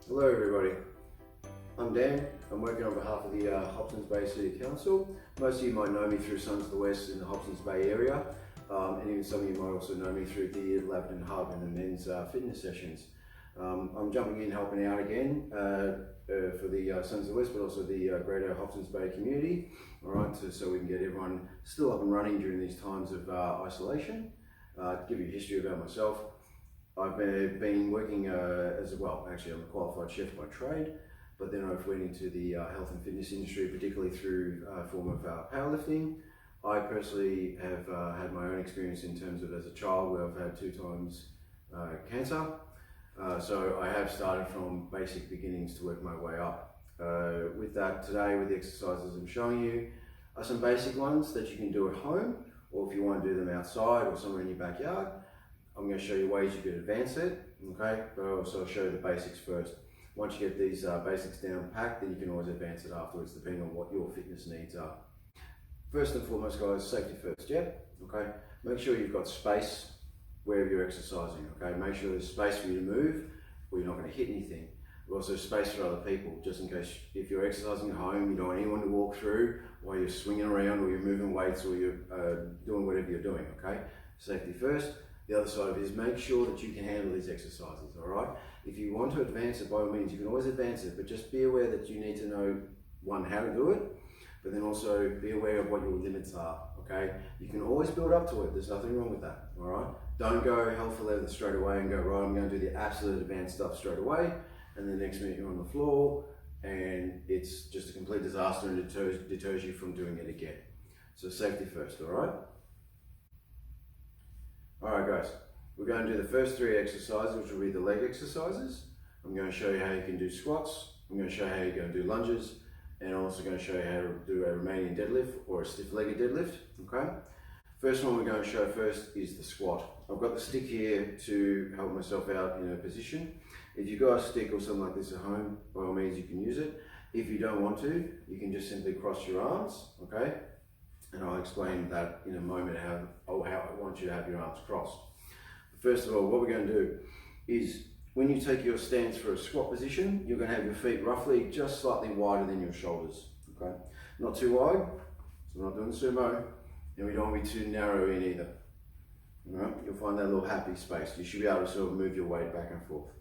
Hello everybody, I'm Dan. I'm working on behalf of the Hobsons Bay City Council. Most of you might know me through Sons of the West in the Hobsons Bay area, and even some of you might also know me through the Labden Hub and the men's fitness sessions. I'm jumping in helping out again for the Sons of the West, but also the greater Hobsons Bay community, alright, so we can get everyone still up and running during these times of isolation. To give you a history about myself, I've been working as well, actually I'm a qualified chef by trade, but then I've went into the health and fitness industry, particularly through a form of powerlifting. I personally have had my own experience in terms of as a child where I've had 2 times cancer. So I have started from basic beginnings to work my way up. With that, today with the exercises I'm showing you are some basic ones that you can do at home, or if you want to do them outside or somewhere in your backyard. I'm going to show you ways you could advance it, okay? But I'll also show you the basics first. Once you get these basics down packed, then you can always advance it afterwards depending on what your fitness needs are. First and foremost, guys, safety first, yeah? Okay, make sure you've got space wherever you're exercising, okay? Make sure there's space for you to move or you're not going to hit anything. But also space for other people, just in case if you're exercising at home, you don't want anyone to walk through while you're swinging around or you're moving weights or you're doing whatever you're doing, okay? Safety first. The other side of it is make sure that you can handle these exercises, all right? If you want to advance it, by all means, you can always advance it, but just be aware that you need to know, one, how to do it, but then also be aware of what your limits are, okay? You can always build up to it, there's nothing wrong with that, all right? Don't go hell for leather straight away and go, right, I'm going to do the absolute advanced stuff straight away, and the next minute you're on the floor, and it's just a complete disaster and deters you from doing it again. So safety first, all right? Alright guys, we're going to do the first 3 exercises, which will be the leg exercises. I'm going to show you how you can do squats, I'm going to show you how you're going to do lunges, and I'm also going to show you how to do a Romanian deadlift or a stiff-legged deadlift, okay? First one we're going to show first is the squat. I've got the stick here to help myself out in a position. If you've got a stick or something like this at home, by all means you can use it. If you don't want to, you can just simply cross your arms, okay? And I'll explain that in a moment how I want you to have your arms crossed. First of all, what we're going to do is when you take your stance for a squat position, you're going to have your feet roughly just slightly wider than your shoulders. Okay, not too wide, so we're not doing sumo, and we don't want to be too narrow in either. All right, you'll find that little happy space. You should be able to sort of move your weight back and forth.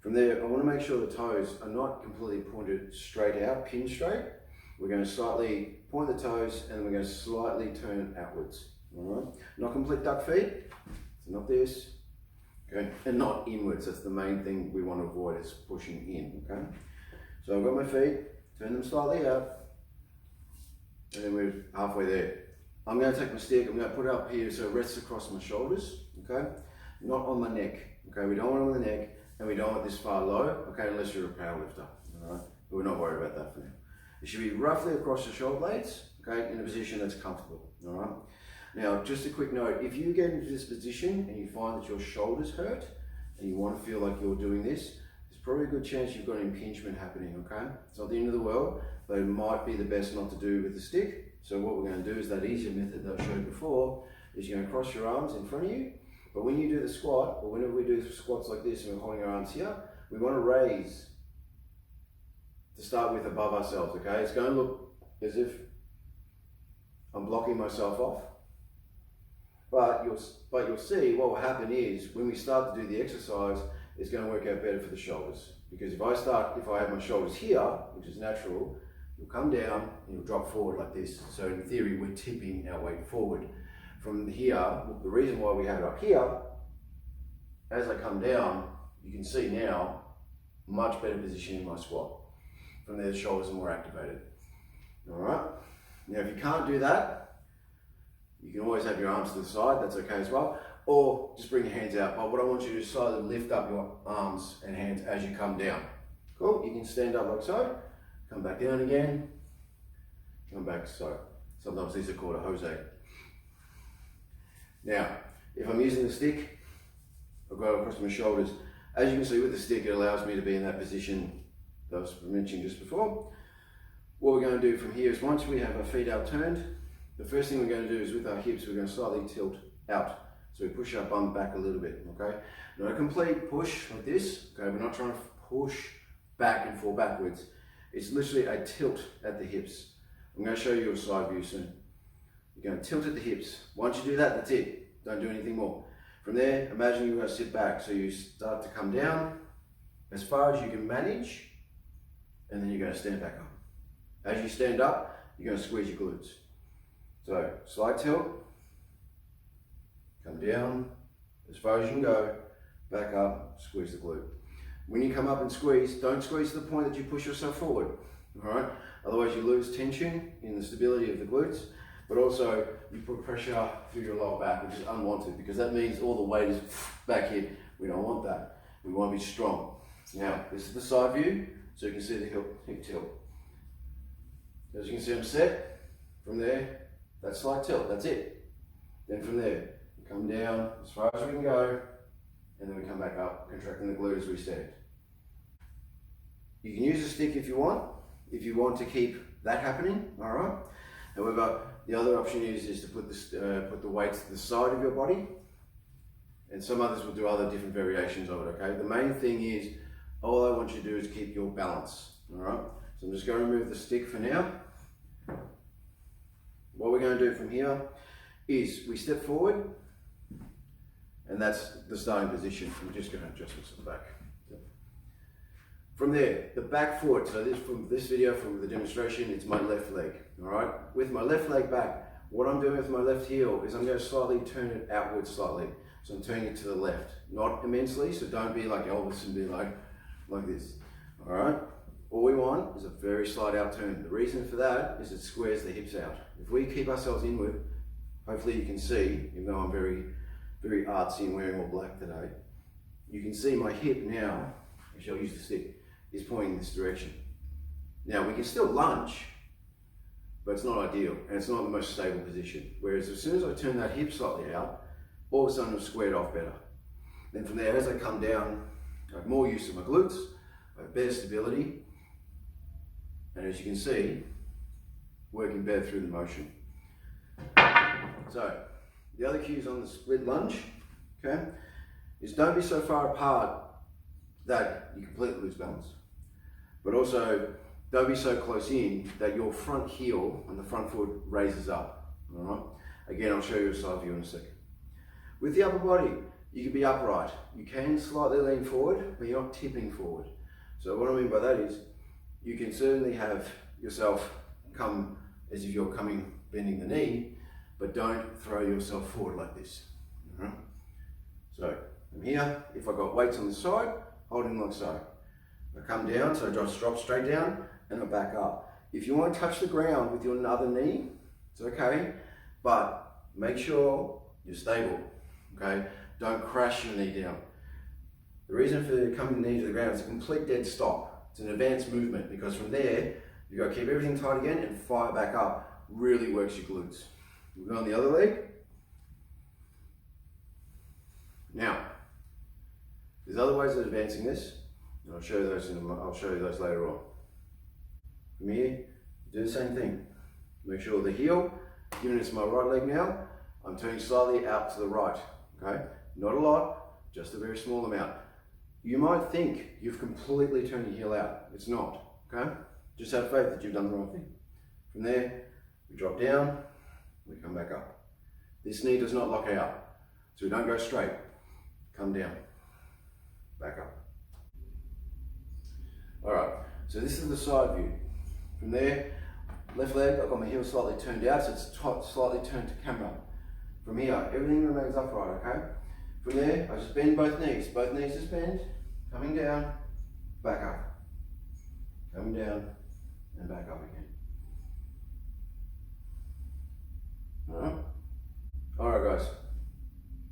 From there, I want to make sure the toes are not completely pointed straight out, pin straight. We're going to slightly point the toes and we're going to slightly turn outwards. All right, not complete duck feet, so not this, okay, and not inwards. That's the main thing we want to avoid is pushing in, okay. So I've got my feet, turn them slightly out, and then we're halfway there. I'm going to take my stick, I'm going to put it up here so it rests across my shoulders, okay, not on my neck, okay. We don't want it on the neck, and we don't want this far low, okay, unless you're a power lifter, all right, but we're not worried about that for now. It should be roughly across your shoulder blades, okay, in a position that's comfortable, all right? Now, just a quick note, if you get into this position and you find that your shoulders hurt and you want to feel like you're doing this, there's probably a good chance you've got impingement happening, okay? It's not the end of the world, but it might be the best not to do with the stick. So what we're going to do is that easier method that I showed before, is you're going to cross your arms in front of you, but when you do the squat, or whenever we do squats like this and we're holding our arms here, we want to raise to start with above ourselves, okay? It's going to look as if I'm blocking myself off. But you'll see what will happen is when we start to do the exercise, it's going to work out better for the shoulders. Because if I have my shoulders here, which is natural, you'll come down and you'll drop forward like this. So in theory, we're tipping our weight forward. From here, the reason why we have it up here, as I come down, you can see now, much better position in my squat. From there, the shoulders are more activated. All right. Now, if you can't do that, you can always have your arms to the side. That's okay as well. Or just bring your hands out. But what I want you to do is slowly lift up your arms and hands as you come down. Cool. You can stand up like so. Come back down again. Come back so. Sometimes these are called a Jose. Now, if I'm using the stick, I've got it across my shoulders. As you can see with the stick, it allows me to be in that position that I was mentioning just before. What we're going to do from here is once we have our feet out turned, the first thing we're going to do is with our hips, we're going to slightly tilt out. So we push our bum back a little bit, okay? Not a complete push like this, okay? We're not trying to push back and fall backwards. It's literally a tilt at the hips. I'm going to show you a side view soon. You're going to tilt at the hips. Once you do that, that's it. Don't do anything more. From there, imagine you're going to sit back. So you start to come down as far as you can manage, and then you're going to stand back up. As you stand up, you're going to squeeze your glutes. So slight tilt, come down as far as you can go, back up, squeeze the glute. When you come up and squeeze, don't squeeze to the point that you push yourself forward, all right? Otherwise you lose tension in the stability of the glutes, but also you put pressure through your lower back, which is unwanted, because that means all the weight is back here. We don't want that. We want to be strong. Now, this is the side view, so you can see the hip tilt. As you can see, I'm set. From there, that slight tilt, that's it. Then from there, we come down as far as we can go, and then we come back up, contracting the glute as we stand. You can use a stick if you want to keep that happening, all right? However, the other option is to put the weights to the side of your body, and some others will do other different variations of it, okay? The main thing is, all I want you to do is keep your balance, all right? So I'm just going to remove the stick for now. What we're going to do from here is we step forward, and that's the starting position. I'm just going to adjust this at the back. From there, the back foot, so from this video, from the demonstration, it's my left leg, all right? With my left leg back, what I'm doing with my left heel is I'm going to slightly turn it outwards slightly. So I'm turning it to the left, not immensely, so don't be like Elvis and be like this, all right? All we want is a very slight outturn. The reason for that is it squares the hips out. If we keep ourselves inward, hopefully you can see, even though I'm very, very artsy and wearing all black today, you can see my hip now, actually I'll use the stick, is pointing in this direction. Now we can still lunge, but it's not ideal and it's not the most stable position. Whereas as soon as I turn that hip slightly out, all of a sudden I'm squared off better. Then from there, as I come down, I have more use of my glutes, I have better stability, and as you can see, working better through the motion. So, the other cues on the split lunge, okay, is don't be so far apart that you completely lose balance. But also, don't be so close in that your front heel and the front foot raises up, all right? Again, I'll show you a side view in a second. With the upper body, you can be upright. You can slightly lean forward, but you're not tipping forward. So what I mean by that is, you can certainly have yourself come as if you're bending the knee, but don't throw yourself forward like this. All right? So from here, if I've got weights on the side, holding like so. I come down, so I just drop straight down, and I back up. If you want to touch the ground with your other knee, it's okay, but make sure you're stable, okay? Don't crash your knee down. The reason for coming the knee to the ground is a complete dead stop. It's an advanced movement, because from there, you've got to keep everything tight again and fire back up. Really works your glutes. We'll go on the other leg. Now, there's other ways of advancing this, and I'll show you those later on. From here, do the same thing. Make sure the heel, given it's my right leg now, I'm turning slightly out to the right, okay? Not a lot, just a very small amount. You might think you've completely turned your heel out. It's not, okay? Just have faith that you've done the right thing. From there, we drop down, we come back up. This knee does not lock out, so we don't go straight. Come down, back up. All right, so this is the side view. From there, left leg, I've got my heel slightly turned out, so it's slightly turned to camera. From here, everything remains upright, okay? From there, I just bend both knees. Both knees just bend, coming down, back up. Coming down, and back up again. All right, guys.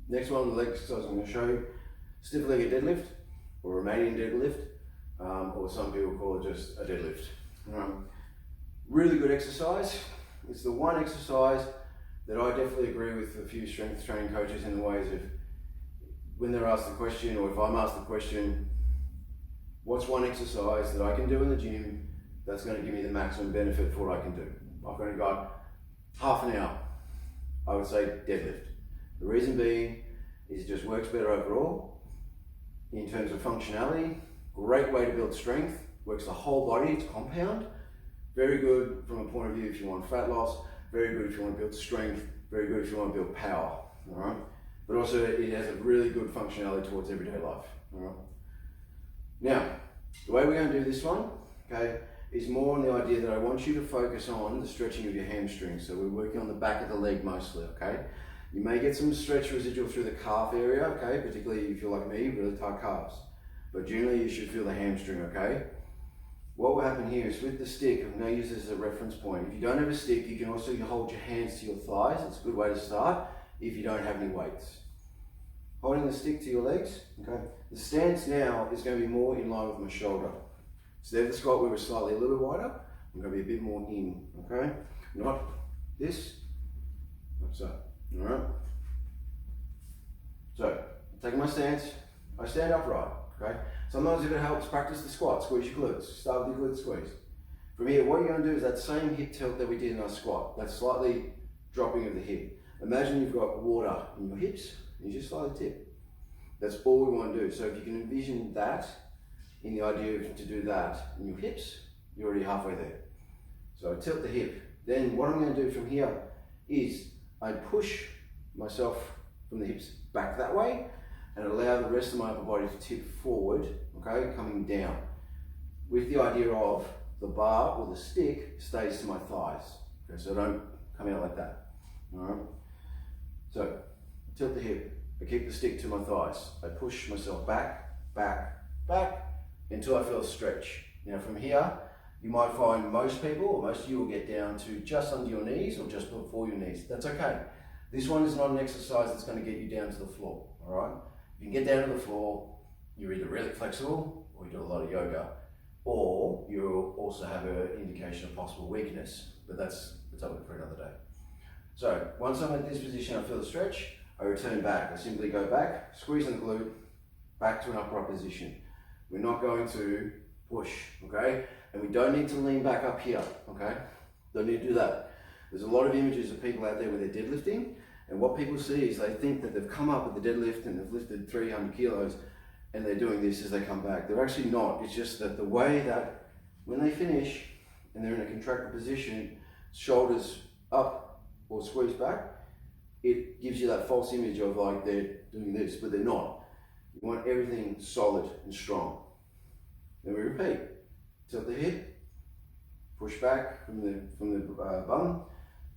Next one, the leg exercise I'm going to show you. Stiff-legged deadlift, or Romanian deadlift, or some people call it just a deadlift. Really good exercise. It's the one exercise that I definitely agree with a few strength training coaches in the ways of when they're asked the question, or if I'm asked the question, what's one exercise that I can do in the gym that's going to give me the maximum benefit for what I can do? I've only got half an hour. I would say deadlift. The reason being is it just works better overall in terms of functionality, Great way to build strength, works the whole body, it's compound. Very good from a point of view if you want fat loss, very good if you want to build strength, very good if you want to build power, all right? But also it has a really good functionality towards everyday life, all right? Now, the way we're going to do this one, okay, is more on the idea that I want you to focus on the stretching of your hamstrings. So we're working on the back of the leg mostly, okay? You may get some stretch residual through the calf area, okay, particularly if you're like me, really tight calves. But generally you should feel the hamstring, okay? What will happen here is with the stick, I'm going to use this as a reference point. If you don't have a stick, you can also hold your hands to your thighs. It's a good way to start if you don't have any weights. Holding the stick to your legs, okay? The stance now is going to be more in line with my shoulder. So there's the squat where we're slightly a little bit wider. I'm going to be a bit more in, okay? Not this, like so, all right? So, taking my stance, I stand upright, okay? Sometimes if it helps, practice the squat, squeeze your glutes. Start with your glute squeeze. From here, what you're going to do is that same hip tilt that we did in our squat, that slightly dropping of the hip. Imagine you've got water in your hips, and you just slightly tip. That's all we want to do. So if you can envision that, in the idea of to do that in your hips, you're already halfway there. So I tilt the hip. Then what I'm going to do from here is I push myself from the hips back that way, and allow the rest of my upper body to tip forward, okay, coming down. With the idea of the bar or the stick stays to my thighs. Okay, so I don't come out like that. Alright? So, tilt the hip, I keep the stick to my thighs. I push myself back, back, back, until I feel a stretch. Now from here, you might find most people, or most of you will get down to just under your knees or just before your knees. That's okay. This one is not an exercise that's going to get you down to the floor, alright? If you can get down to the floor, you're either really flexible, or you do a lot of yoga, or you also have an indication of possible weakness, but that's a topic for another day. So, once I'm in this position, I feel the stretch, I return back. I simply go back, squeeze in the glute, back to an upright position. We're not going to push, okay? And we don't need to lean back up here, okay? Don't need to do that. There's a lot of images of people out there where they're deadlifting, and what people see is they think that they've come up with the deadlift and they've lifted 300 kilos and they're doing this as they come back. They're actually not. It's just that the way that when they finish and they're in a contracted position, shoulders up or squeeze back, it gives you that false image of like they're doing this, but they're not. You want everything solid and strong. Then we repeat. Tilt the hip, push back from the bum.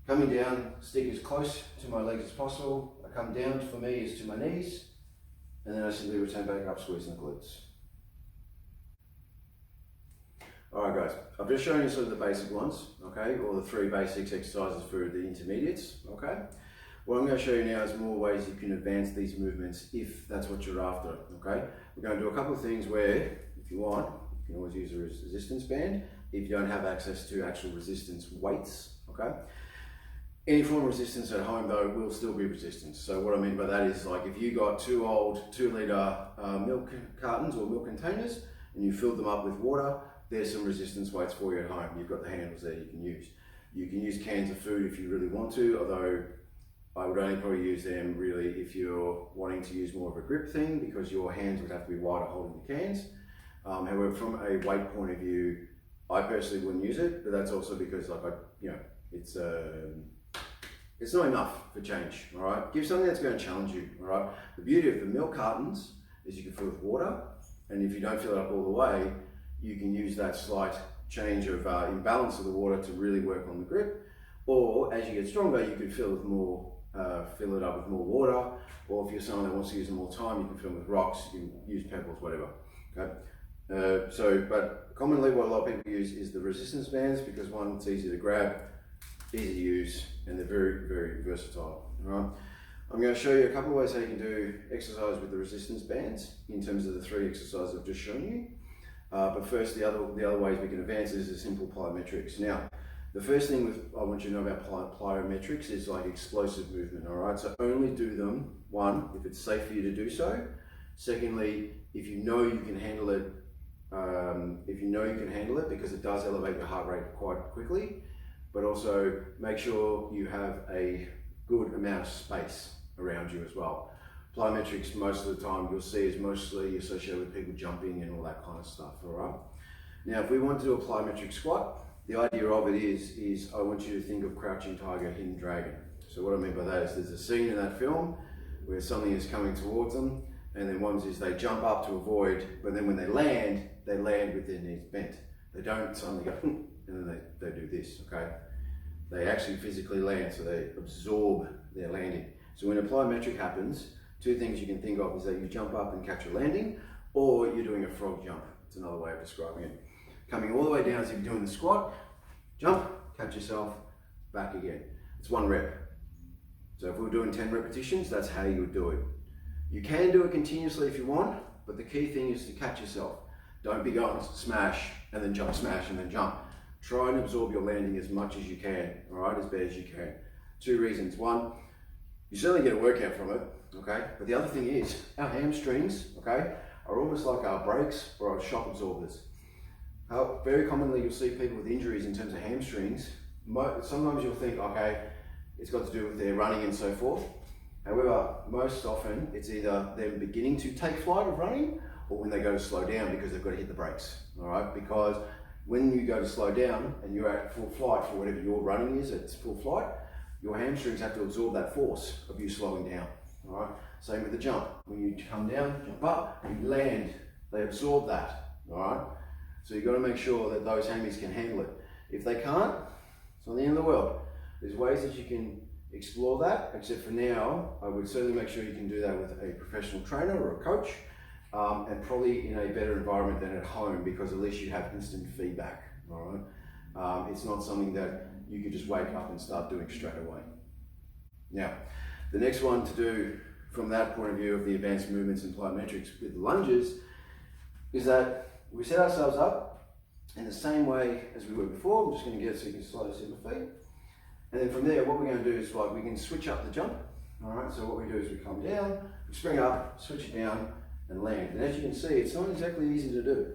Coming down, stick as close to my legs as possible. I come down, for me, is to my knees, and then I simply return back up, squeezing the glutes. Alright guys, I've just shown you sort of the basic ones, okay, or the 3 basic exercises for the intermediates, okay. What I'm going to show you now is more ways you can advance these movements if that's what you're after, okay. We're going to do a couple of things where, if you want, you can always use a resistance band if you don't have access to actual resistance weights, okay. Any form of resistance at home though will still be resistance. So what I mean by that is like if you got 2 old 2-litre milk cartons or milk containers and you filled them up with water, there's some resistance weights for you at home. You've got the handles there you can use. You can use cans of food if you really want to, although I would only probably use them really if you're wanting to use more of a grip thing because your hands would have to be wider holding the cans. However, from a weight point of view, I personally wouldn't use it, but that's also because like it's not enough for change, all right? Give something that's going to challenge you, all right? The beauty of the milk cartons is you can fill it with water, and if you don't fill it up all the way, you can use that slight change of imbalance of the water to really work on the grip. Or as you get stronger, you can fill it up with more water, or if you're someone that wants to use it more time, you can fill them with rocks, you can use pebbles, whatever, okay? But commonly what a lot of people use is the resistance bands because one, it's easy to grab, easy to use, and they're very, very versatile. All right? I'm going to show you a couple of ways how you can do exercise with the resistance bands in terms of the 3 exercises I've just shown you. But first, the other ways we can advance is a simple plyometrics. Now, the first thing I want you to know about plyometrics is like explosive movement. All right, so only do them, 1, if it's safe for you to do so. Secondly, if you know you can handle it, because it does elevate your heart rate quite quickly. But also make sure you have a good amount of space around you as well. plyometrics most of the time you'll see is mostly associated with people jumping and all that kind of stuff, all right? Now, if we want to do a plyometric squat, the idea of it is I want you to think of Crouching Tiger, Hidden Dragon. So what I mean by that is there's a scene in that film where something is coming towards them, and then ones is they jump up to avoid, but then when they land with their knees bent. They don't suddenly go, and then they do this, okay? They actually physically land, so they absorb their landing. So when a plyometric happens, two things you can think of is that you jump up and catch a landing, or you're doing a frog jump. It's another way of describing it. Coming all the way down as if you're doing the squat, jump, catch yourself, back again. It's 1 rep. So if we were doing 10 repetitions, that's how you would do it. You can do it continuously if you want, but the key thing is to catch yourself. Don't be going smash and then jump, smash and then jump. Try and absorb your landing as much as you can, all right, as bad as you can. 2 reasons. 1, you certainly get a workout from it, okay? But the other thing is, our hamstrings, okay, are almost like our brakes or our shock absorbers. Very commonly you'll see people with injuries in terms of hamstrings. Sometimes you'll think, okay, it's got to do with their running and so forth. However, most often it's either them beginning to take flight of running or when they go to slow down because they've got to hit the brakes, all right? Because when you go to slow down and you're at full flight for whatever your running is, it's full flight, your hamstrings have to absorb that force of you slowing down, all right? Same with the jump. When you come down, jump up, you land, they absorb that, all right? So you've got to make sure that those hammies can handle it. If they can't, it's not the end of the world. There's ways that you can explore that, except for now, I would certainly make sure you can do that with a professional trainer or a coach, and probably in a better environment than at home, because at least you have instant feedback, all right? It's not something that you could just wake up and start doing straight away. Now, the next one to do from that point of view of the advanced movements in plyometrics with the lunges is that we set ourselves up in the same way as we were before. I'm just going to get it so you can slowly see my feet. And then from there, what we're going to do is like we can switch up the jump. All right, so what we do is we come down, we spring up, switch it down, and land. And as you can see, it's not exactly easy to do.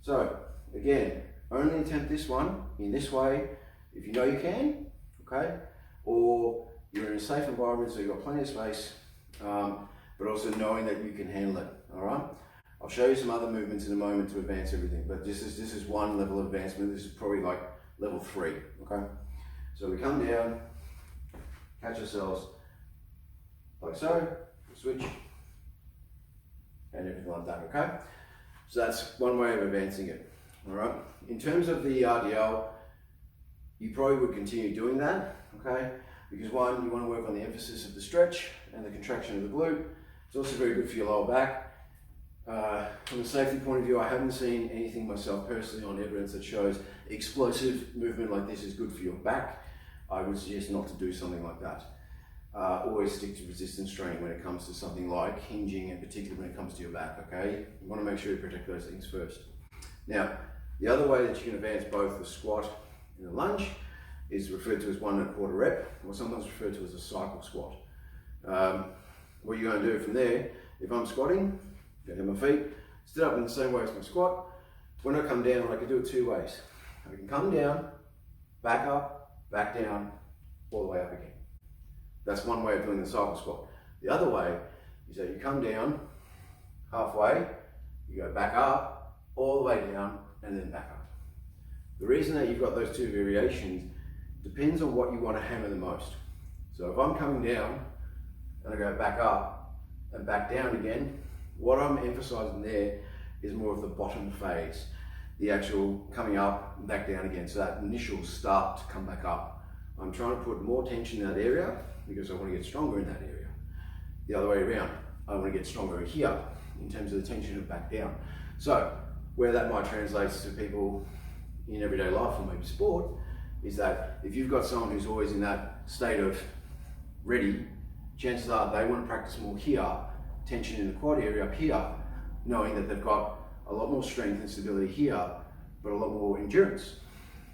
So again, only attempt this one in this way if you know you can, okay? Or you're in a safe environment, so you've got plenty of space, but also knowing that you can handle it. All right. I'll show you some other movements in a moment to advance everything, but this is one level of advancement. This is probably like level 3, okay? So we come down, catch ourselves, like so, switch, and everything like that, okay? So that's one way of advancing it, all right? In terms of the RDL, you probably would continue doing that, okay? Because 1, you want to work on the emphasis of the stretch and the contraction of the glute. It's also very good for your lower back. From a safety point of view, I haven't seen anything myself personally on evidence that shows explosive movement like this is good for your back. I would suggest not to do something like that. Always stick to resistance training when it comes to something like hinging, and particularly when it comes to your back, okay? You want to make sure you protect those things first. Now, the other way that you can advance both the squat and the lunge is referred to as 1 1/4 rep, or sometimes referred to as a cycle squat. What you're going to do from there, if I'm squatting, go to my feet, stood up in the same way as my squat. When I come down, I can do it 2 ways. I can come down, back up, back down, all the way up again. That's one way of doing the cycle squat. The other way is that you come down halfway, you go back up, all the way down, and then back up. The reason that you've got those 2 variations depends on what you want to hammer the most. So if I'm coming down and I go back up and back down again, what I'm emphasizing there is more of the bottom phase, the actual coming up and back down again. So that initial start to come back up. I'm trying to put more tension in that area because I want to get stronger in that area. The other way around, I want to get stronger here in terms of the tension of back down. So where that might translate to people in everyday life or maybe sport is that if you've got someone who's always in that state of ready, chances are they want to practice more here, tension in the quad area up here, knowing that they've got a lot more strength and stability here, but a lot more endurance.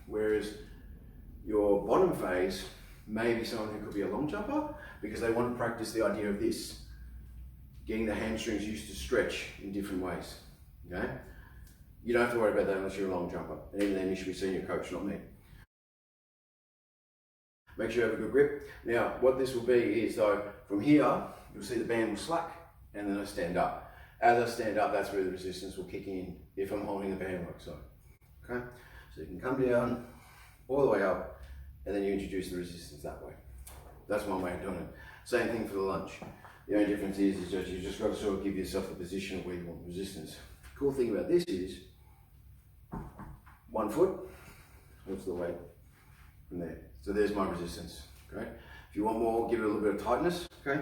Whereas your bottom phase may be someone who could be a long jumper because they want to practice the idea of this, getting the hamstrings used to stretch in different ways, okay? You don't have to worry about that unless you're a long jumper, and even then you should be seeing your coach, not me. Make sure you have a good grip. Now, what this will be is though, from here, you'll see the band will slack, and then I stand up. As I stand up, that's where the resistance will kick in if I'm holding the band like so. Okay, so you can come down all the way up, and then you introduce the resistance that way. That's one way of doing it. Same thing for the lunge. The only difference is just you just got to sort of give yourself the position of where you want resistance. Cool thing about this is 1 foot, what's the weight from there. So there's my resistance. Okay. If you want more, give it a little bit of tightness. Okay.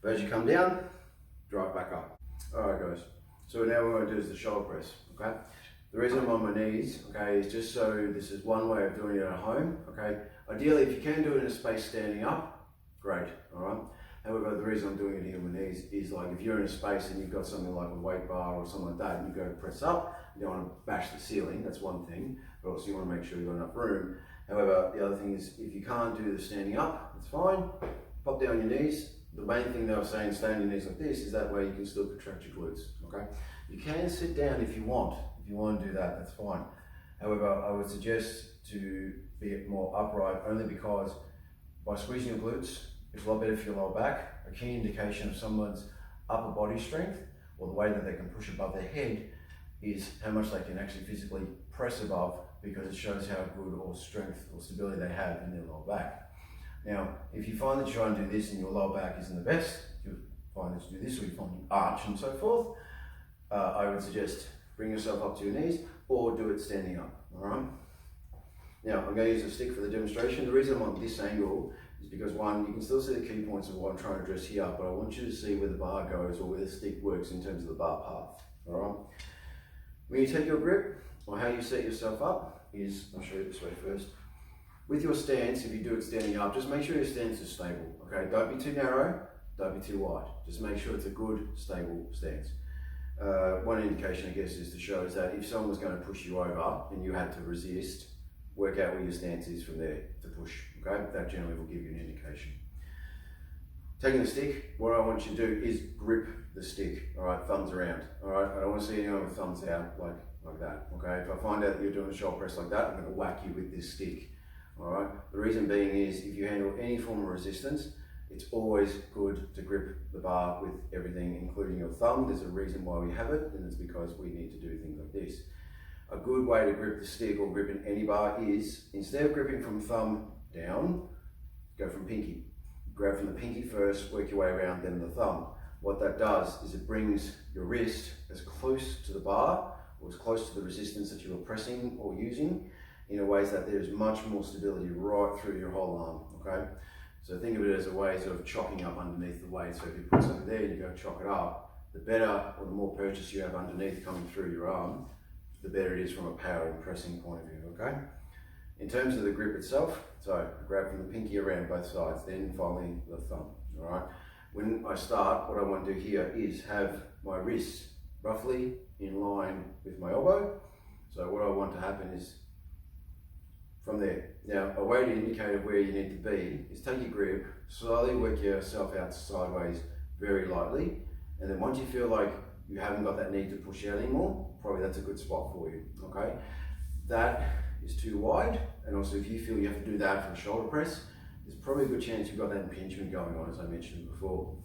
But as you come down, drive back up. All right, guys. So now what we're going to do is the shoulder press. Okay. The reason I'm on my knees, okay, is just so this is one way of doing it at home. Okay. Ideally, if you can do it in a space standing up, great. All right. However, the reason I'm doing it here on my knees is like if you're in a space and you've got something like a weight bar or something like that, and you go to press up, you don't want to bash the ceiling, that's one thing, but also you want to make sure you've got enough room. However, the other thing is if you can't do the standing up, that's fine, pop down your knees. The main thing that I was saying, stay on your knees like this, is that way you can still contract your glutes, okay? You can sit down if you want to do that, that's fine. However, I would suggest to be more upright only because by squeezing your glutes, it's a lot better for your lower back. A key indication of someone's upper body strength or the way that they can push above their head is how much they can actually physically press above, because it shows how good or strength or stability they have in their lower back. Now, if you find that you try and do this and your lower back isn't the best, you'll find that you do this or you find you arch and so forth, I would suggest bring yourself up to your knees or do it standing up, all right? Now, I'm going to use a stick for the demonstration. The reason I'm on this angle is because one, you can still see the key points of what I'm trying to address here, but I want you to see where the bar goes or where the stick works in terms of the bar path, all right? When you take your grip, or how you set yourself up is, I'll show you this way first. With your stance, if you do it standing up, just make sure your stance is stable, okay? Don't be too narrow, don't be too wide. Just make sure it's a good, stable stance. One indication, I guess, is to show is that if someone was going to push you over and you had to resist, work out where your stance is from there to push, okay? That generally will give you an indication. Taking the stick, what I want you to do is grip the stick, all right? Thumbs around, all right? I don't want to see anyone with thumbs out like that, okay? If I find out that you're doing a shoulder press like that, I'm going to whack you with this stick, all right? The reason being is if you handle any form of resistance, it's always good to grip the bar with everything, including your thumb. There's a reason why we have it, and it's because we need to do things like this. A good way to grip the stick or grip in any bar is, instead of gripping from thumb down, go from pinky. Grab from the pinky first, work your way around, then the thumb. What that does is it brings your wrist as close to the bar or as close to the resistance that you are pressing or using in a ways that there is much more stability right through your whole arm, okay? So think of it as a way of chocking up underneath the weight. So if you put something there and you go chock it up, the better or the more purchase you have underneath coming through your arm, the better it is from a power and pressing point of view, okay? In terms of the grip itself, so grab from the pinky around both sides, then finally the thumb, all right? When I start, what I want to do here is have my wrist roughly in line with my elbow. So what I want to happen is from there. Now, a way to indicate where you need to be is take your grip, slowly work yourself out sideways very lightly, and then once you feel like you haven't got that need to push out anymore, probably that's a good spot for you, okay? That is too wide, and also if you feel you have to do that for a shoulder press, there's probably a good chance you've got that impingement going on, as I mentioned before.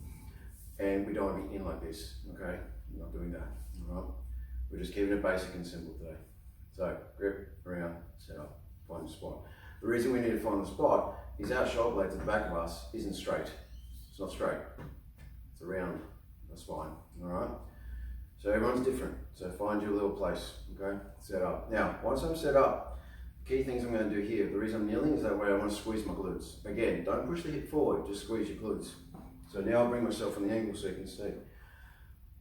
And we don't want to be in like this, okay? We're not doing that, all right? We're just keeping it basic and simple today. So, grip, around, set up, find the spot. The reason we need to find the spot is our shoulder blades at the back of us isn't straight. It's not straight. It's around the spine, all right? So everyone's different. So find your little place, okay? Set up. Now, once I'm set up, the key things I'm going to do here, the reason I'm kneeling is that way I want to squeeze my glutes. Again, don't push the hip forward, just squeeze your glutes. So now I'll bring myself from the angle so you can see.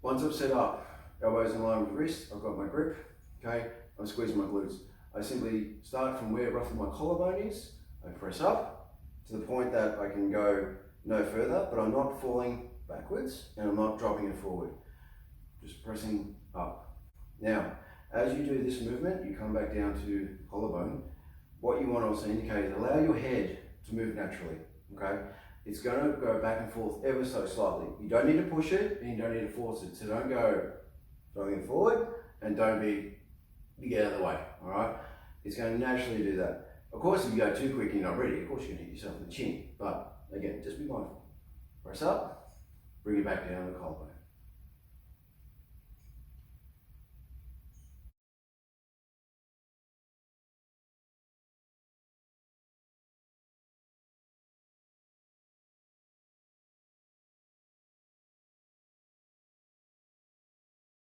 Once I've set up, elbows in line with the wrist, I've got my grip, okay? I'm squeezing my glutes. I simply start from where roughly my collarbone is, I press up to the point that I can go no further, but I'm not falling backwards and I'm not dropping it forward. Just pressing up. Now, as you do this movement, you come back down to collarbone. What you want to also indicate is allow your head to move naturally, okay? It's going to go back and forth ever so slightly. You don't need to push it and you don't need to force it. So don't go going forward and don't get out of the way, all right? It's going to naturally do that. Of course, if you go too quick and you're not ready, of course you're going to hit yourself in the chin. But again, just be mindful. Press up, bring it back down to the collarbone.